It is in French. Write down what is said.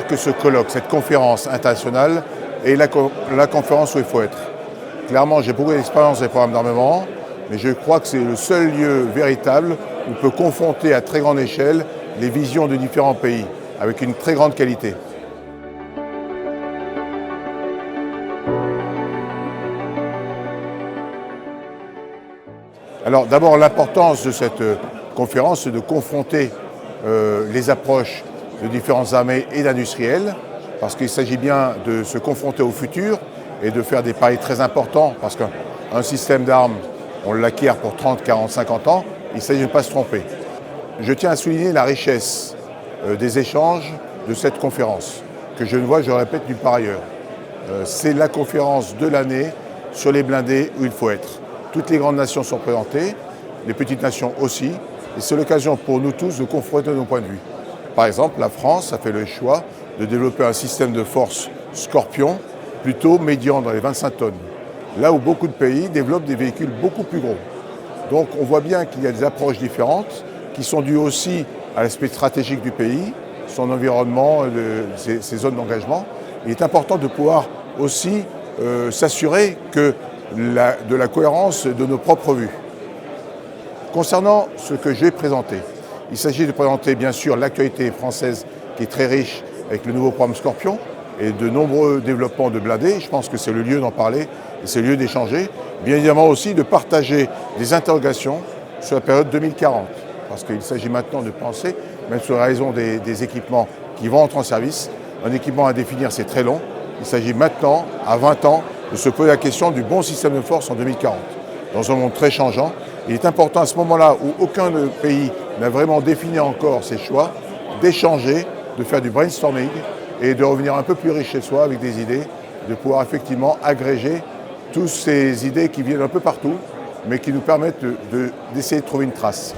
que ce colloque, cette conférence internationale est la conférence où il faut être. Clairement, j'ai beaucoup d'expérience des programmes d'armement, mais je crois que c'est le seul lieu véritable où on peut confronter à très grande échelle les visions de différents pays, avec une très grande qualité. Alors d'abord, l'importance de cette conférence, c'est de confronter les approches de différentes armées et d'industriels, parce qu'il s'agit bien de se confronter au futur et de faire des paris très importants, parce qu'un système d'armes, on l'acquiert pour 30, 40, 50 ans, il s'agit de ne pas se tromper. Je tiens à souligner la richesse des échanges de cette conférence, que je ne vois, je le répète, nulle part ailleurs. C'est la conférence de l'année sur les blindés où il faut être. Toutes les grandes nations sont présentées, les petites nations aussi, et c'est l'occasion pour nous tous de confronter nos points de vue. Par exemple, la France a fait le choix de développer un système de force Scorpion plutôt médian dans les 25 tonnes, là où beaucoup de pays développent des véhicules beaucoup plus gros. Donc on voit bien qu'il y a des approches différentes qui sont dues aussi à l'aspect stratégique du pays, son environnement, ses zones d'engagement. Il est important de pouvoir aussi s'assurer de la cohérence de nos propres vues. Concernant ce que j'ai présenté, il s'agit de présenter bien sûr l'actualité française qui est très riche avec le nouveau programme Scorpion et de nombreux développements de blindés. Je pense que c'est le lieu d'en parler et c'est le lieu d'échanger. Bien évidemment aussi de partager des interrogations sur la période 2040, parce qu'il s'agit maintenant de penser, même sur la raison des équipements qui vont entrer en service, un équipement à définir c'est très long. Il s'agit maintenant, à 20 ans, de se poser la question du bon système de force en 2040. Dans un monde très changeant, il est important à ce moment-là où aucun pays n'a vraiment défini encore ses choix, d'échanger, de faire du brainstorming et de revenir un peu plus riche chez soi avec des idées, de pouvoir effectivement agréger toutes ces idées qui viennent un peu partout, mais qui nous permettent d'essayer de trouver une trace.